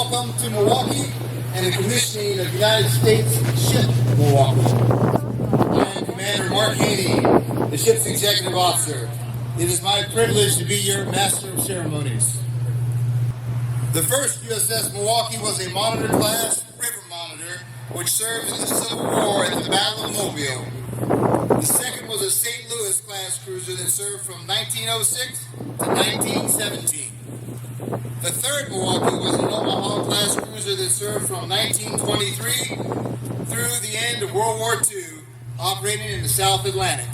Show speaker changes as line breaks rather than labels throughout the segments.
welcome to Milwaukee and the commissioning of United States ship Milwaukee. I am Commander Mark Haney, the ship's executive officer. It is my privilege to be your master of ceremonies. The first USS Milwaukee was a monitor class river monitor, which served in the Civil War at the Battle of Mobile. The second was a St. Louis class cruiser that served from 1906 to 1917. The third Milwaukee was an Omaha class cruiser that served from 1923 through the end of World War II, operating in the South Atlantic.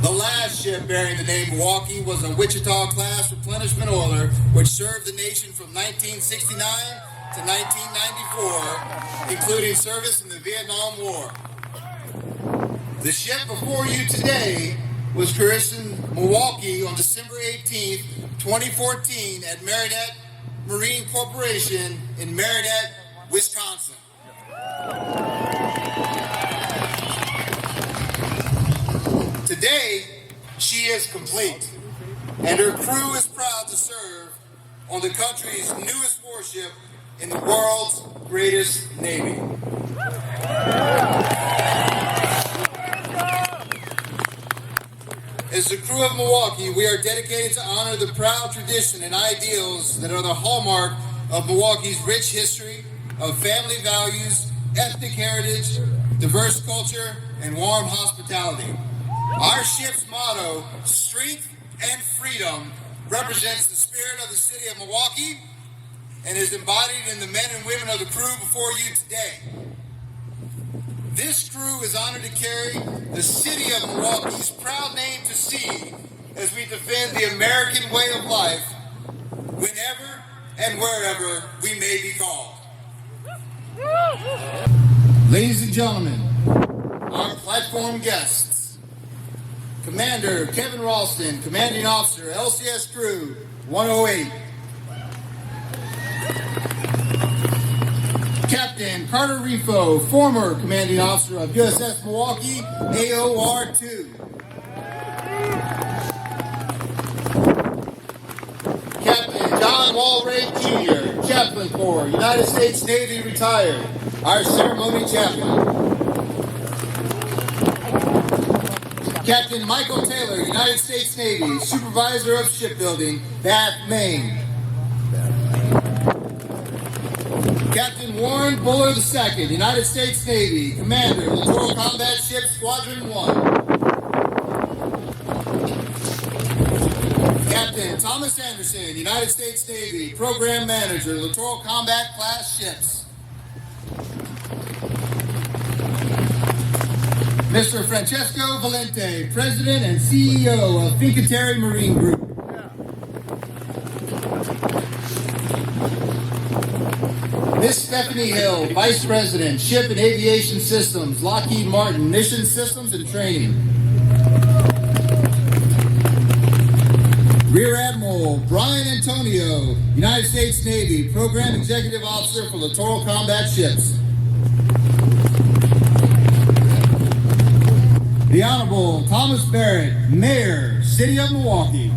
The last ship bearing the name Milwaukee was a Wichita-class replenishment oiler, which served the nation from 1969 to 1994, including service in the Vietnam War. The ship before you today was christened Milwaukee on December 18th, 2014 at Marinette Marine Corporation in Marinette, Wisconsin. Today, she is complete, and her crew is proud to serve on the country's newest warship in the world's greatest Navy. As the crew of Milwaukee, we are dedicated to honor the proud tradition and ideals that are the hallmark of Milwaukee's rich history of family values, ethnic heritage, diverse culture, and warm hospitality. Our ship's motto, Strength and Freedom, represents the spirit of the city of Milwaukee and is embodied in the men and women of the crew before you today. This crew is honored to carry the city of Milwaukee's proud name to sea as we defend the American way of life whenever and wherever we may be called. Ladies and gentlemen, our platform guests, Commander Kevin Ralston, Commanding Officer, LCS Crew 108. Captain Carter Refo, former Commanding Officer of USS Milwaukee, AOR-2. Captain John Walray Jr., Chaplain Corps, United States Navy, retired, our ceremony chaplain. Captain Michael Taylor, United States Navy, Supervisor of Shipbuilding, Bath, Maine. Captain Warren Buller II, United States Navy, Commander, Littoral-combat Ship Squadron 1. Captain Thomas Anderson, United States Navy, Program Manager, Littoral-combat class ships. Mr. Francesco Valente, President and CEO of Fincantieri Marine Group. Miss Stephanie Hill, Vice President, Ship and Aviation Systems, Lockheed Martin, Mission Systems and Training. Rear Admiral Brian Antonio, United States Navy, Program Executive Officer for Littoral-combat Ships. The Honorable Thomas Barrett, Mayor, City of Milwaukee.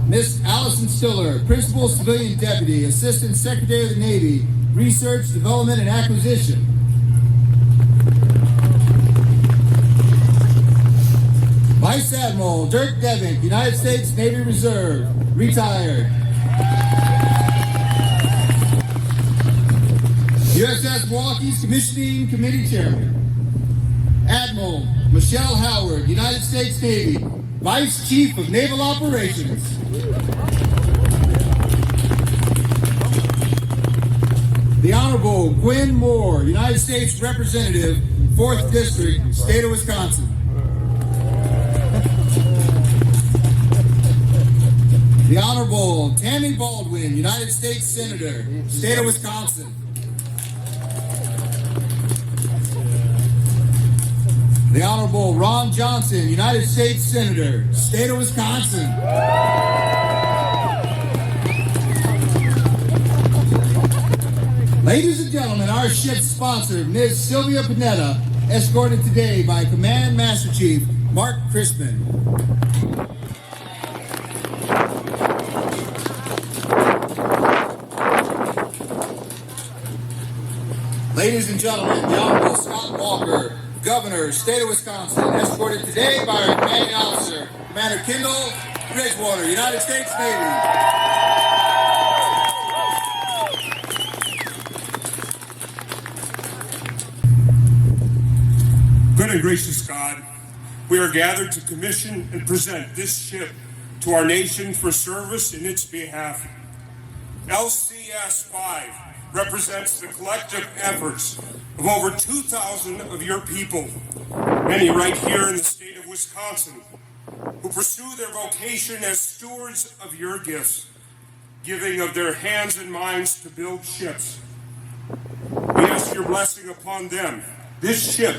Miss Allison Stiller, Principal Civilian Deputy, Assistant Secretary of the Navy, Research, Development, and Acquisition. Vice Admiral Dirk Devick, United States Navy Reserve, retired. USS Milwaukee's Commissioning Committee Chairman. Admiral Michelle Howard, United States Navy, Vice Chief of Naval Operations. The Honorable Gwen Moore, United States Representative, 4th District, State of Wisconsin. The Honorable Tammy Baldwin, United States Senator, State of Wisconsin. The Honorable Ron Johnson, United States Senator, State of Wisconsin. Ladies and gentlemen, our ship's sponsor, Ms. Sylvia Panetta, escorted today by Command Master Chief Mark Crispin. Ladies and gentlemen, the Honorable Scott Walker, Governor, State of Wisconsin, escorted today by our commanding officer, Commander Kendall, Bridgewater, United States Navy.
Good and gracious God, we are gathered to commission and present this ship to our nation for service in its behalf. LCS-5 represents the collective efforts of over 2,000 of your people, many right here in the state of Wisconsin, who pursue their vocation as stewards of your gifts, giving of their hands and minds to build ships. We ask your blessing upon them, this ship,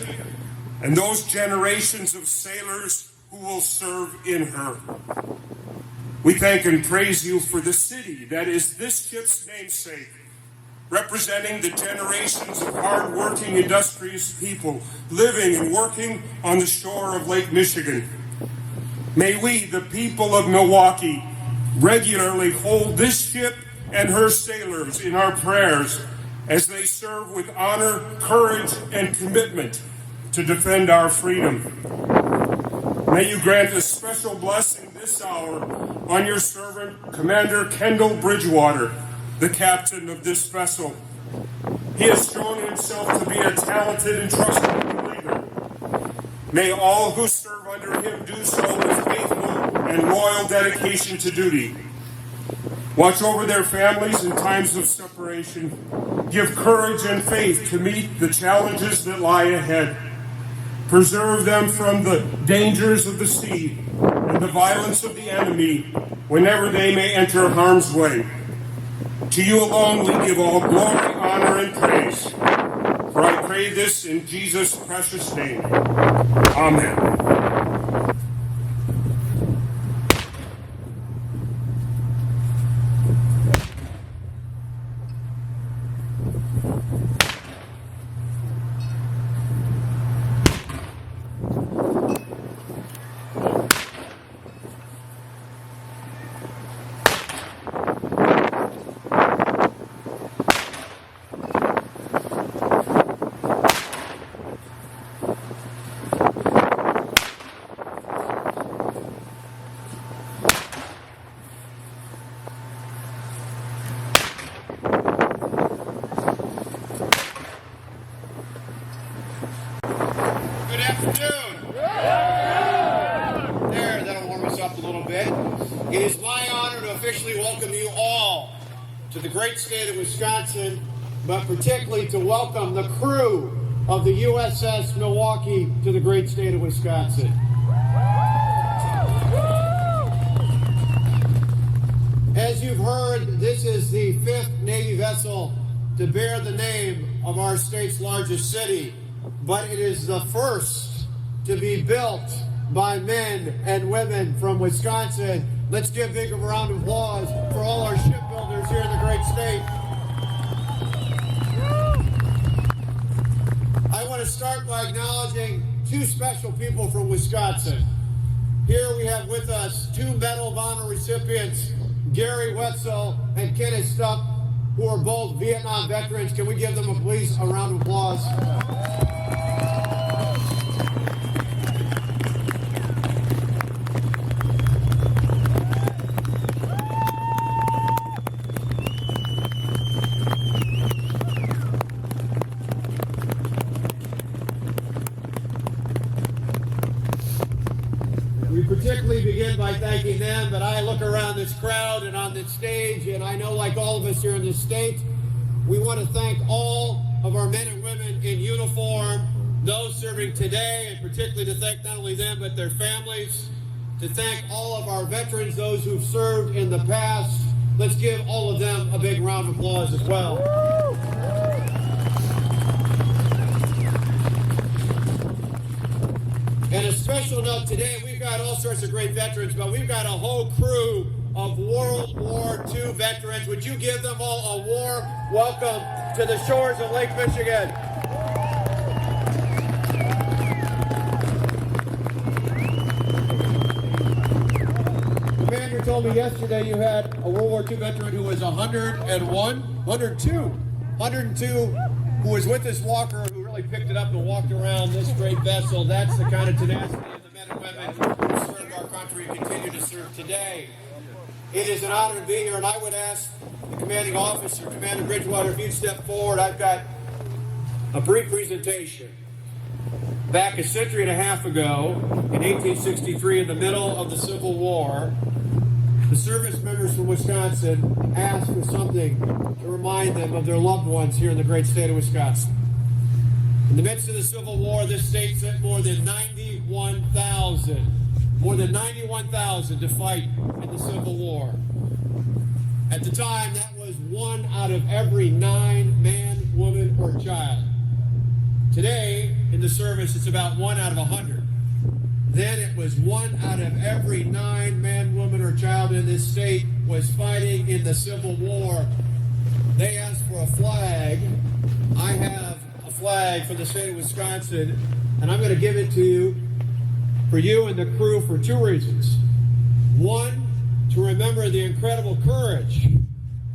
and those generations of sailors who will serve in her. We thank and praise you for the city that is this ship's namesake, representing the generations of hard-working, industrious people living and working on the shore of Lake Michigan. May we, the people of Milwaukee, regularly hold this ship and her sailors in our prayers as they serve with honor, courage, and commitment to defend our freedom. May you grant a special blessing this hour on your servant, Commander Kendall Bridgewater, the captain of this vessel. He has shown himself to be a talented and trustworthy leader. May all who serve under him do so with faithful and loyal dedication to duty. Watch over their families in times of separation. Give courage and faith to meet the challenges that lie ahead. Preserve them from the dangers of the sea and the violence of the enemy whenever they may enter harm's way. To you alone we give all glory, honor, and praise. For I pray this in Jesus' precious name. Amen.
It is my honor to officially welcome you all to the great state of Wisconsin, but particularly to welcome the crew of the USS Milwaukee to the great state of Wisconsin. As you've heard, this is the 5th Navy vessel to bear the name of our state's largest city, but it is the first to be built by men and women from Wisconsin. Let's give big of a round of applause for all our shipbuilders here in the great state. I want to start by acknowledging two special people from Wisconsin. Here we have with us 2 Medal of Honor recipients, Gary Wetzel and Kenneth Stupp, who are both Vietnam veterans. Can we give them a round of applause? Particularly begin by thanking them, but I look around this crowd and on this stage, and I know, like all of us here in this state, we want to thank all of our men and women in uniform, those serving today, and particularly to thank not only them but their families, to thank all of our veterans, those who've served in the past. Let's give all of them a big round of applause as well. And a special note today, we've got all sorts of great veterans, but we've got a whole crew of World War II veterans. Would you give them all a warm welcome to the shores of Lake Michigan?
told me yesterday you had a World War II veteran who was 102, who was with this walker, who really picked it up and walked around this great vessel. That's the kind of tenacity of the men and women who served our country and continue to serve today. It is an honor to be here, and I would ask the commanding officer, Commander Bridgewater, if you'd step forward. I've got a brief presentation. Back a century and a half ago, in 1863, in the middle of the Civil War, the service members from Wisconsin asked for something to remind them of their loved ones here in the great state of Wisconsin. In the midst of the Civil War, this state sent more than 91,000 to fight in the Civil War. At the time, that was 1 out of every 9 man, woman, or child. Today, in the service, it's about 1 out of 100. Then it was 1 out of every 9 man, woman, or child in this state was fighting in the Civil War. They asked for a flag. I have a flag for the state of Wisconsin, and I'm going to give it to you, for you and the crew, for 2 reasons. 1, to remember the incredible courage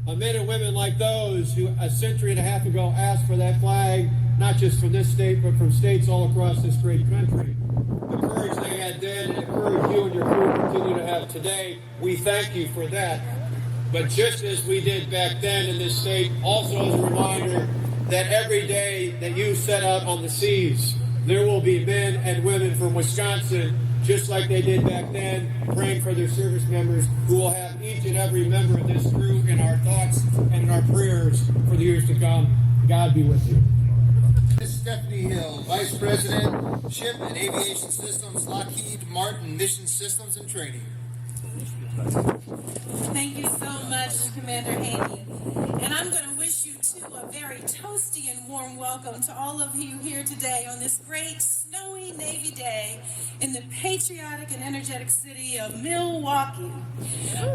of men and women like those who a century and a half ago asked for that flag, not just from this state, but from states all across this great country. The courage they had then and the courage you and your crew continue to have today, we thank you for that. But just as we did back then in this state, also as a reminder that every day that you set out on the seas, there will be men and women from Wisconsin, just like they did back then, praying for their service members, who will have each and every member of this crew in our thoughts and in our prayers for the years to come. God be with you.
Stephanie Hill, Vice President, Ship and Aviation Systems, Lockheed Martin Mission Systems and Training.
Thank you so much, Commander Haney. And I'm going to wish you, too, a very toasty and warm welcome to all of you here today on this great snowy Navy day in the patriotic and energetic city of Milwaukee.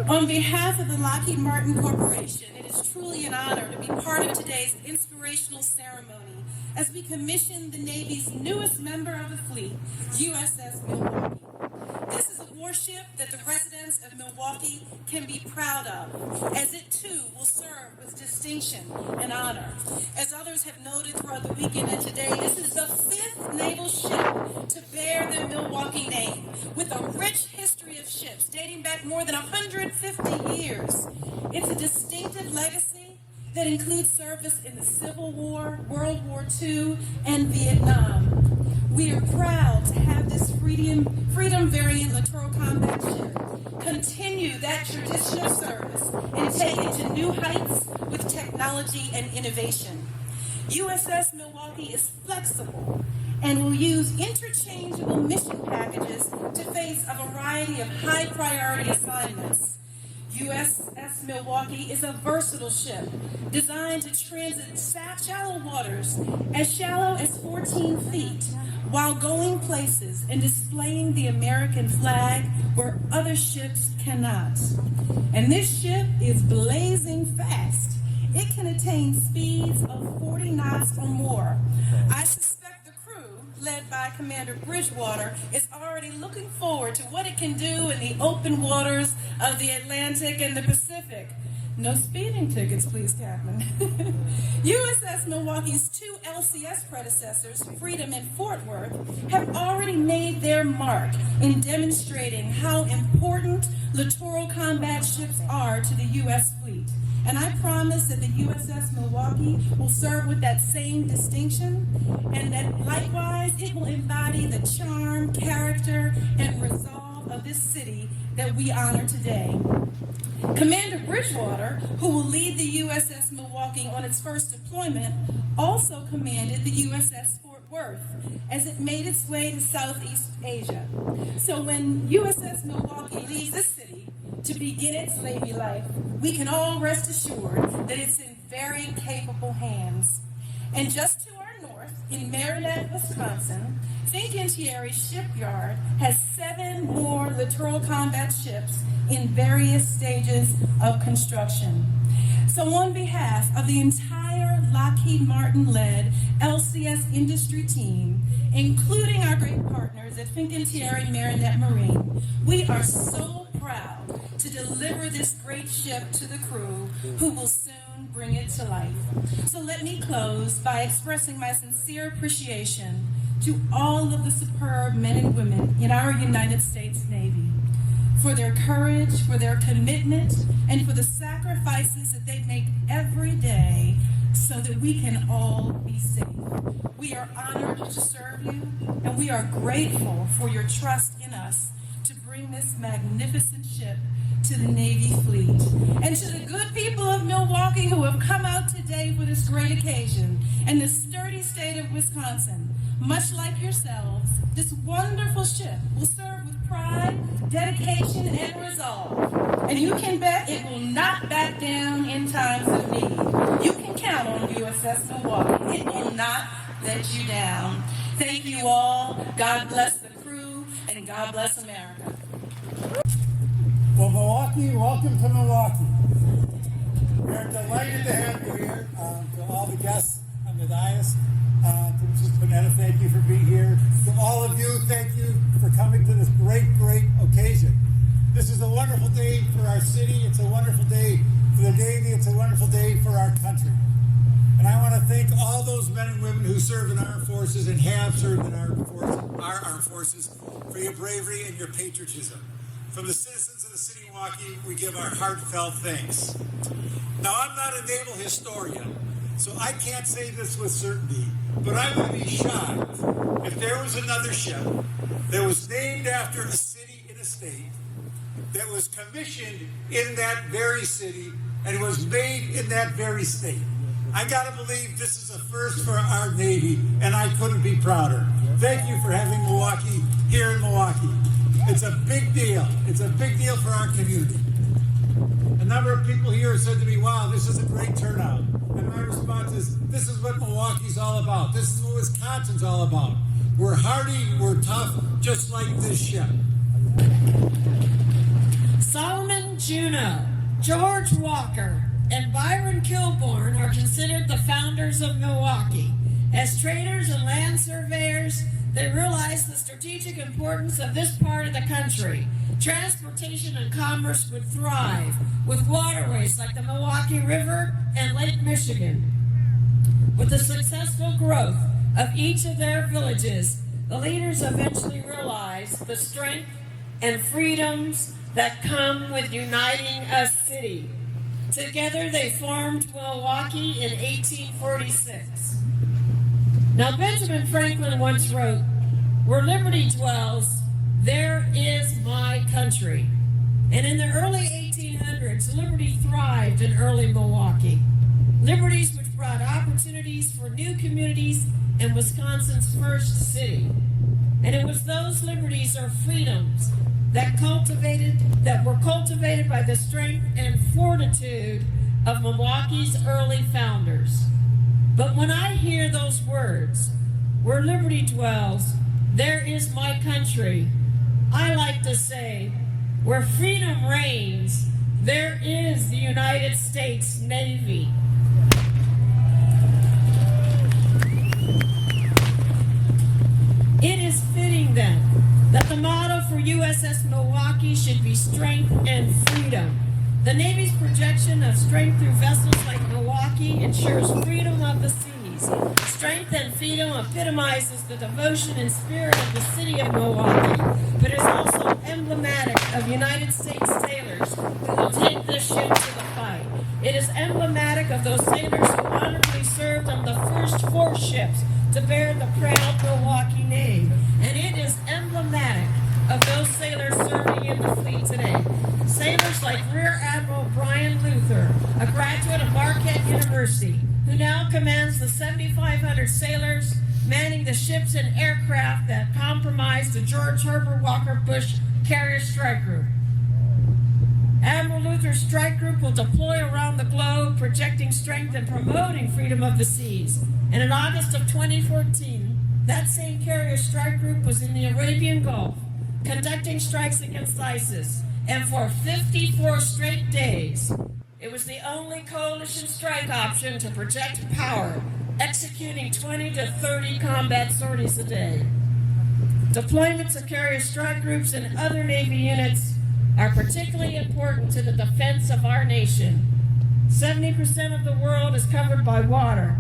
On behalf of the Lockheed Martin Corporation, it is truly an honor to be part of today's inspirational ceremony as we commission the Navy's newest member of the fleet, USS Milwaukee. This is a warship that the residents of Milwaukee can be proud of, as it too will serve with distinction and honor. As others have noted throughout the weekend and today, this is the 5th naval ship to bear the Milwaukee name, with a rich history of ships dating back more than 150 years. It's a distinctive legacy that includes service in the Civil War, World War II, and Vietnam. We are proud to have this Freedom variant Littoral-combat ship continue that tradition of service and take it to new heights with technology and innovation. USS Milwaukee is flexible and will use interchangeable mission packages to face a variety of high-priority assignments. USS Milwaukee is a versatile ship designed to transit shallow waters as shallow as 14 feet while going places and displaying the American flag where other ships cannot. And this ship is blazing fast. It can attain speeds of 40 knots or more. I suspect the crew, led by Commander Bridgewater, is already looking forward to what it can do in the open waters of the Atlantic and the Pacific. No speeding tickets, please, Captain. USS Milwaukee's 2 LCS predecessors, Freedom and Fort Worth, have already made their mark in demonstrating how important littoral combat ships are to the U.S. fleet. And I promise that the USS Milwaukee will serve with that same distinction, and that likewise it will embody the charm, character, and resolve of this city that we honor today. Commander Bridgewater, who will lead the USS Milwaukee on its first deployment, also commanded the USS Fort Worth as it made its way to Southeast Asia. So when USS Milwaukee leaves this city to begin its Navy life, we can all rest assured that it's in very capable hands. And just to our north, in Marinette, Wisconsin, Fincantieri Shipyard has 7 more littoral combat ships in various stages of construction. So on behalf of the entire Lockheed Martin-led LCS industry team, including our great partners at Fincantieri Marinette Marine, we are so proud to deliver this great ship to the crew who will soon bring it to life. So let me close by expressing my sincere appreciation to all of the superb men and women in our United States Navy for their courage, for their commitment, and for the sacrifices that they make every day so that we can all be safe. We are honored to serve you, and we are grateful for your trust in us to bring this magnificent ship to the Navy fleet. And to the good people of Milwaukee who have come out today for this great occasion, and the sturdy state of Wisconsin, much like yourselves, this wonderful ship will serve with pride, dedication, and resolve. And you can bet it will not back down in times of need. You can count on USS Milwaukee. It will not let you down. Thank you all. God bless the crew, and God bless America.
Well, Milwaukee, welcome to Milwaukee. We are delighted to have you here. To all the guests on the dais, to Mrs. Panetta, thank you for being here. To all of you, thank you for coming to this great occasion. This is a wonderful day for our city. It's a wonderful day for the Navy. It's a wonderful day for our country. And I want to thank all those men and women who serve in our forces and have served in our armed forces for your bravery and your patriotism. From the citizens of the city of Milwaukee, we give our heartfelt thanks. Now, I'm not a naval historian, so I can't say this with certainty, but I would be shocked if there was another ship that was named after a city in a state, that was commissioned in that very city, and was made in that very state. I gotta believe this is a first for our Navy, and I couldn't be prouder. Thank you for having Milwaukee here in Milwaukee. It's a big deal. It's a big deal for our community. A number of people here said to me, wow, this is a great turnout. And my response is, this is what Milwaukee's all about. This is what Wisconsin's all about. We're hardy, we're tough, just like this ship.
Solomon Juneau, George Walker, and Byron Kilbourne are considered the founders of Milwaukee. As traders and land surveyors, they realized the strategic importance of this part of the country. Transportation and commerce would thrive with waterways like the Milwaukee River and Lake Michigan. With the successful growth of each of their villages, the leaders eventually realized the strength and freedoms that come with uniting a city. Together they formed Milwaukee in 1846. Now, Benjamin Franklin once wrote, "Where liberty dwells, there is my country." And in the early 1800s, liberty thrived in early Milwaukee. Liberties which brought opportunities for new communities in Wisconsin's first city. And it was those liberties or freedoms that were cultivated by the strength and fortitude of Milwaukee's early founders. But when I hear those words, "Where liberty dwells, there is my country," I like to say, "Where freedom reigns, there is the United States Navy." It is fitting then that the motto for USS Milwaukee should be strength and freedom. The Navy's projection of strength through vessels like Milwaukee ensures freedom of the seas. Strength and freedom epitomizes the devotion and spirit of the city of Milwaukee, but is also emblematic of United States sailors who will take this ship to the fight. It is emblematic of those sailors who honorably served on the first 4 ships to bear the proud Milwaukee name. And it is emblematic of those sailors serving in the fleet today. Sailors like Rear Admiral Brian Luther, a graduate of Marquette University, who now commands the 7,500 sailors manning the ships and aircraft that comprised the George Herbert Walker Bush Carrier Strike Group. Admiral Luther's strike group will deploy around the globe, projecting strength and promoting freedom of the seas. And in August of 2014, that same carrier strike group was in the Arabian Gulf, conducting strikes against ISIS. And for 54 straight days, it was the only coalition strike option to project power, executing 20 to 30 combat sorties a day. Deployments of carrier strike groups and other Navy units are particularly important to the defense of our nation. 70% of the world is covered by water.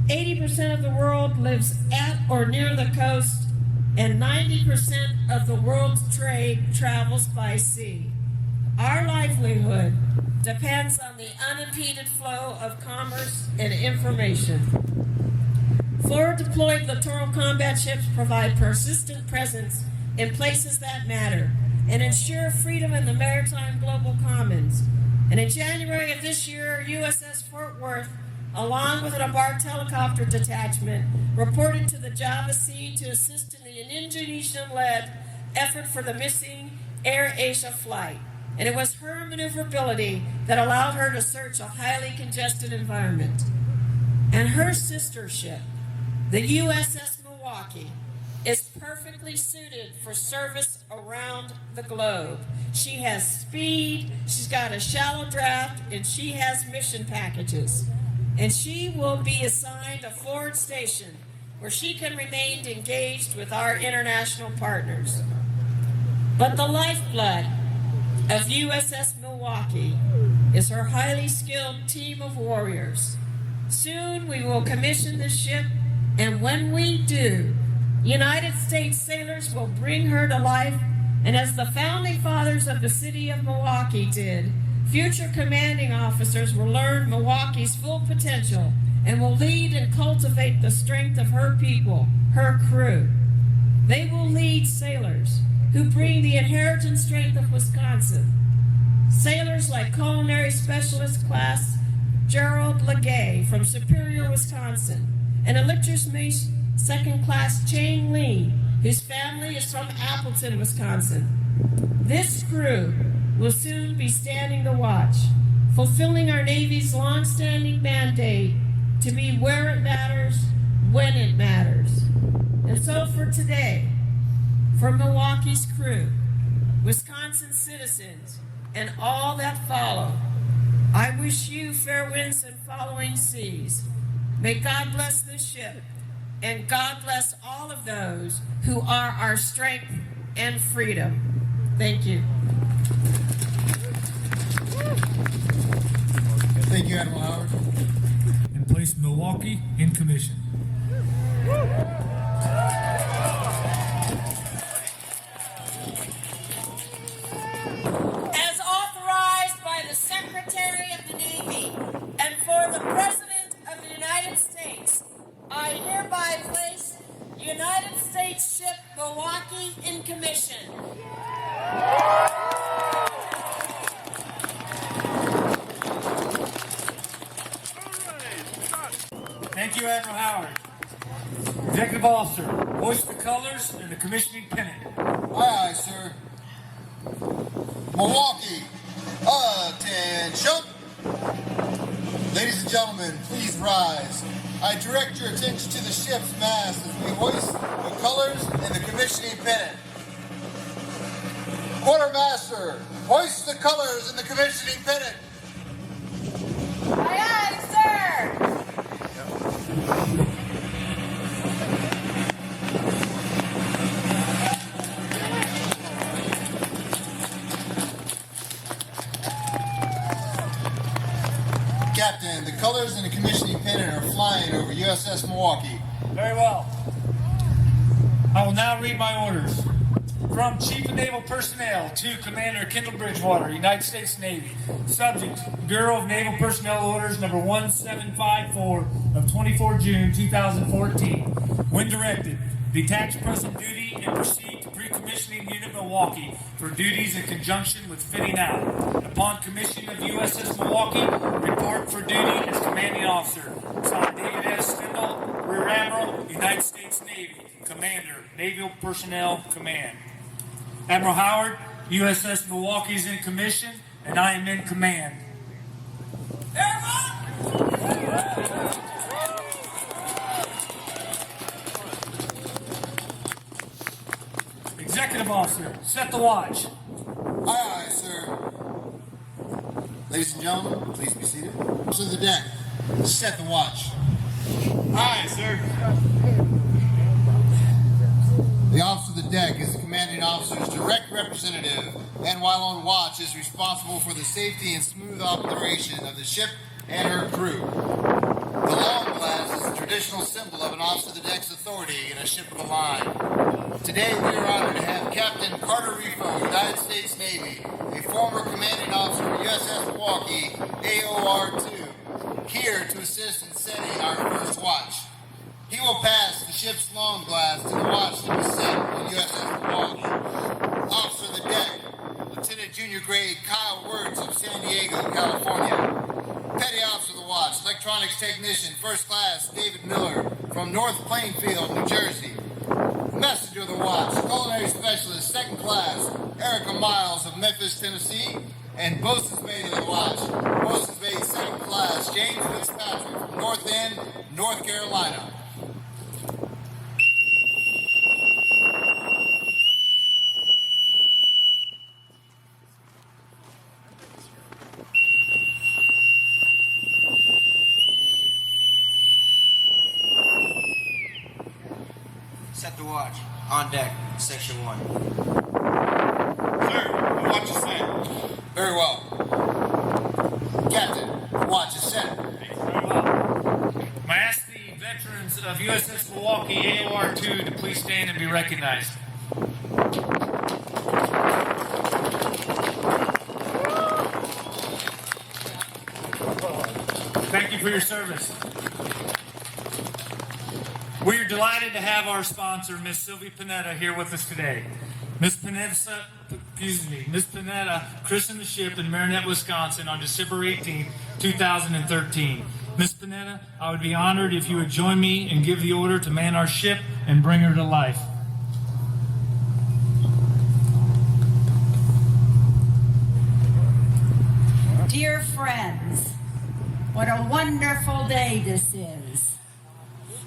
80% of the world lives at or near the coast, and 90% of the world's trade travels by sea. Our livelihood depends on the unimpeded flow of commerce and information. Forward-deployed littoral-combat ships provide persistent presence in places that matter and ensure freedom in the maritime global commons. And in January of this year, USS Fort Worth, along with an Abarth helicopter detachment, reported to the Java Sea to assist in the Indonesian-led effort for the missing Air Asia flight. And it was her maneuverability that allowed her to search a highly congested environment. And her sister ship, the USS Milwaukee, is perfectly suited for service around the globe. She has speed, she's got a shallow draft, and she has mission packages. And she will be assigned a forward station where she can remain engaged with our international partners. But the lifeblood of USS Milwaukee is her highly skilled team of warriors. Soon we will commission the ship, and when we do, United States sailors will bring her to life, and as the founding fathers of the city of Milwaukee did, future commanding officers will learn Milwaukee's full potential and will lead and cultivate the strength of her people, her crew. They will lead sailors who bring the inherent strength of Wisconsin. Sailors like Culinary Specialist Class Gerald Legay from Superior, Wisconsin, and Electric Mace Second Class Chang Lee, whose family is from Appleton, Wisconsin. This crew will soon be standing the watch, fulfilling our Navy's long-standing mandate to be where it matters, when it matters. And so for today, for Milwaukee's crew, Wisconsin citizens, and all that follow, I wish you fair winds and following seas. May God bless this ship, and God bless all of those who are our strength and freedom. Thank you.
Thank you, Admiral Howard.
And place Milwaukee in commission.
As authorized by the Secretary of the Navy and for the President of the United States, I hereby place United States ship Milwaukee in commission.
Thank you, Admiral Howard. Executive Officer, hoist the colors and the commissioning pennant.
Aye, aye, sir. Milwaukee, attention! Ladies and gentlemen, please rise. I direct your attention to the ship's mast as we hoist the colors and the commissioning pennant. Quartermaster, hoist the colors and the commissioning pennant.
Aye, aye, sir!
Captain, the colors and the commissioning pennant are flying over USS Milwaukee.
Very well. I will now read my orders. From Chief of Naval Personnel to Commander Kendall Bridgewater, United States Navy. Subject, Bureau of Naval Personnel Orders number 1754 of 24 June 2014. When directed, detach present duty and proceed to pre-commissioning unit Milwaukee for duties in conjunction with fitting out. Upon commissioning of USS Milwaukee, report for duty as commanding officer. Signed, David S. Stindle, Rear Admiral, United States Navy. Commander, Naval Personnel Command. Admiral Howard, USS Milwaukee is in commission, and I am in command. Executive Officer, set the watch.
Aye, aye, sir. Ladies and gentlemen, please be seated. To the deck, set the watch.
Aye, sir.
The officer of the deck is the commanding officer's direct representative, and while on watch is responsible for the safety and smooth operation of the ship and her crew. The long glass is the traditional symbol of an officer of the deck's authority in a ship of the line. Today we are honored to have Captain Carter Refo, United States Navy, a former commanding officer of USS Milwaukee, AOR-2, here to assist in setting our first watch. He will pass the ship's long glass to the watch to be set on USS Milwaukee. Officer of the deck, Lieutenant Junior Grade Kyle Wirtz of San Diego, California. Petty Officer of the Watch, Electronics Technician, First Class David Miller from North Plainfield, New Jersey. Messenger of the Watch, Culinary Specialist, Second Class Erica Miles of Memphis, Tennessee. And Bosun's Mate of the Watch, Bosun's Mate Second Class James Fitzpatrick from North End, North Carolina.
Set the watch. On deck, Section 1.
Sir, the watch is set. Very well. Captain, the watch is set.
Very well. I ask the veterans of USS Milwaukee AOR-2 to please stand and be recognized. Thank you for your service. We are delighted to have our sponsor, Miss Sylvia Panetta, here with us today. Miss Panetta christened the ship in Marinette, Wisconsin on December 18, 2013. Miss Panetta, I would be honored if you would join me and give the order to man our ship and bring her to life.
Dear friends, what a wonderful day this is.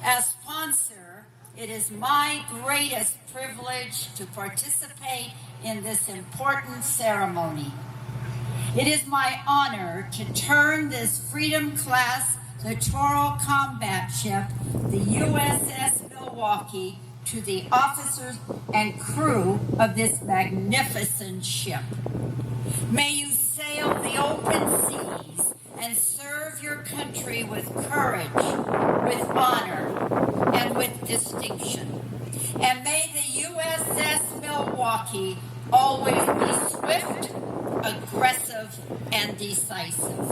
As sponsor, it is my greatest privilege to participate in this important ceremony. It is my honor to turn this Freedom-class littoral-combat ship, the USS Milwaukee, to the officers and crew of this magnificent ship. May you sail the open seas and serve your country with courage, with honor, and with distinction. And may the USS Milwaukee always be swift, aggressive, and decisive.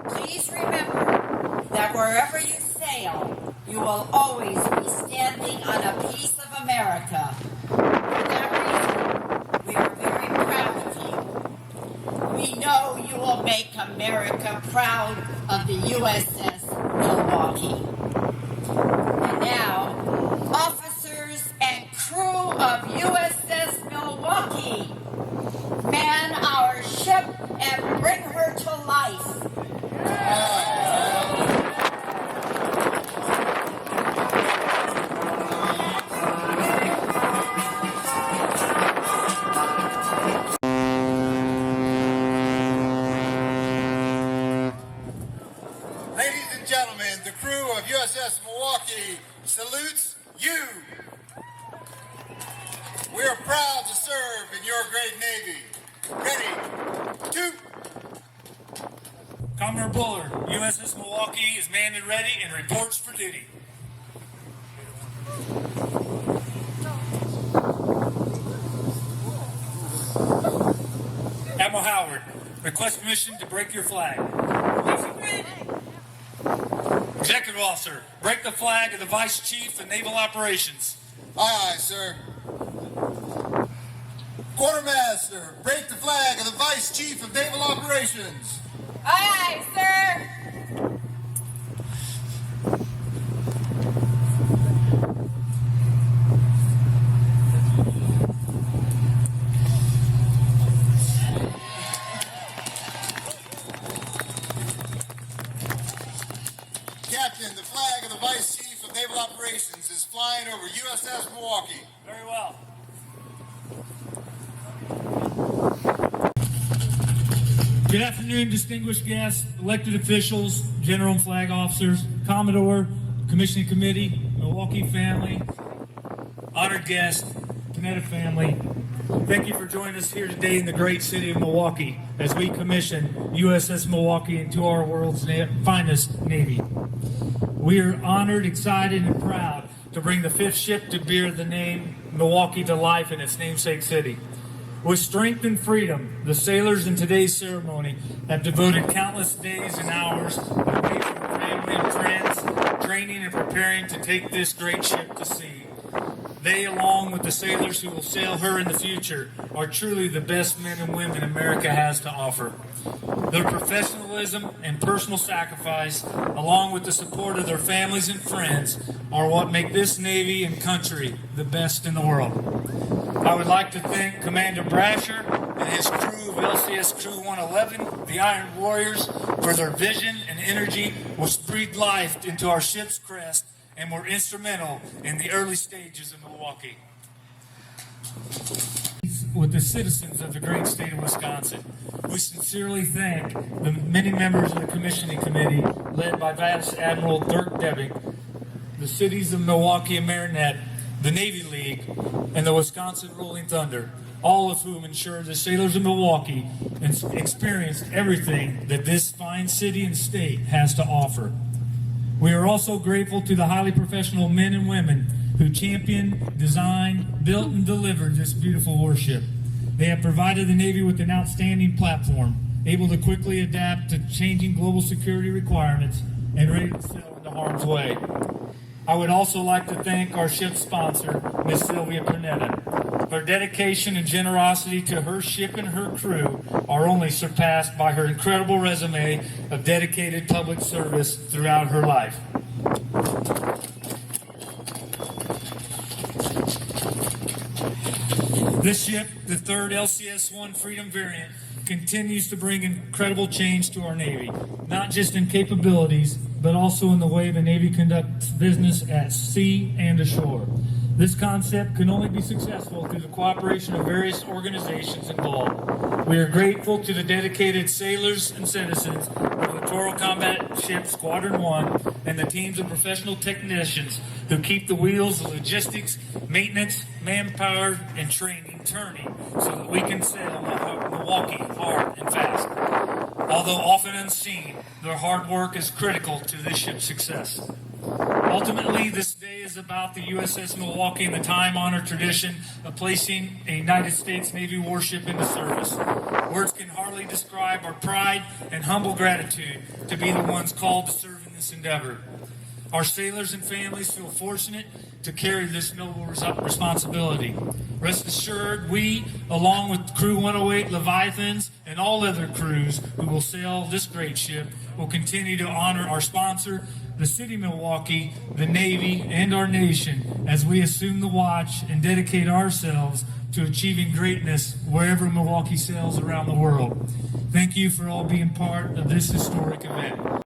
Please remember that wherever you sail, you will always be standing on a piece of America. For that reason, we are very proud of you. We know you will make America proud of the USS Milwaukee. And now, officers and crew of USS Milwaukee, man our ship and bring her to life.
Ladies and gentlemen, the crew of USS Milwaukee salutes you. We are proud to serve in your great Navy. Ready, two.
Commodore Buller, USS Milwaukee is manned and ready and reports for duty. Admiral Howard, request permission to break your flag. Executive Officer, break the flag of the Vice Chief of Naval Operations.
Aye, aye, sir. Quartermaster, break the flag of the Vice Chief of Naval Operations.
Aye, aye, sir.
Captain, the flag of the Vice Chief of Naval Operations is flying over USS Milwaukee.
Very well. Good afternoon, distinguished guests, elected officials, general and flag officers, Commodore, Commissioning Committee, Milwaukee family, honored guests, Panetta family, thank you for joining us here today in the great city of Milwaukee as we commission USS Milwaukee into our world's finest Navy. We are honored, excited, and proud to bring the fifth ship to bear the name Milwaukee to life in its namesake city. With strength and freedom, the sailors in today's ceremony have devoted countless days and hours away from family and friends, training and preparing to take this great ship to sea. They, along with the sailors who will sail her in the future, are truly the best men and women America has to offer. Their professionalism and personal sacrifice, along with the support of their families and friends, are what make this Navy and country the best in the world. I would like to thank Commander Brasher and his crew of LCS Crew 111, the Iron Warriors, for their vision and energy which breathed life into our ship's crest and were instrumental in the early stages of Milwaukee. With the citizens of the great state of Wisconsin, we sincerely thank the many members of the commissioning committee led by Vice Admiral Dirk Debbing, the cities of Milwaukee and Marinette, the Navy League, and the Wisconsin Rolling Thunder, all of whom ensured the sailors of Milwaukee experienced everything that this fine city and state has to offer. We are also grateful to the highly professional men and women who championed, designed, built, and delivered this beautiful warship. They have provided the Navy with an outstanding platform, able to quickly adapt to changing global security requirements and ready to sail into harm's way. I would also like to thank our ship sponsor, Ms. Sylvia Panetta. Her dedication and generosity to her ship and her crew are only surpassed by her incredible resume of dedicated public service throughout her life. This ship, the third LCS-1 Freedom variant, continues to bring incredible change to our Navy, not just in capabilities, but also in the way the Navy conducts business at sea and ashore. This concept can only be successful through the cooperation of various organizations involved. We are grateful to the dedicated sailors and citizens of Littoral-combat Ship Squadron 1 and the teams of professional technicians who keep the wheels of logistics, maintenance, manpower, and training turning so that we can sail Milwaukee hard and fast. Although often unseen, their hard work is critical to this ship's success. Ultimately, this day is about the USS Milwaukee and the time-honored tradition of placing a United States Navy warship into service. Words can hardly describe our pride and humble gratitude to be the ones called to serve in this endeavor. Our sailors and families feel fortunate to carry this noble responsibility. Rest assured, we, along with Crew 108 Leviathans and all other crews who will sail this great ship, will continue to honor our sponsor, the city of Milwaukee, the Navy, and our nation as we assume the watch and dedicate ourselves to achieving greatness wherever Milwaukee sails around the world. Thank you for all being part of this historic event.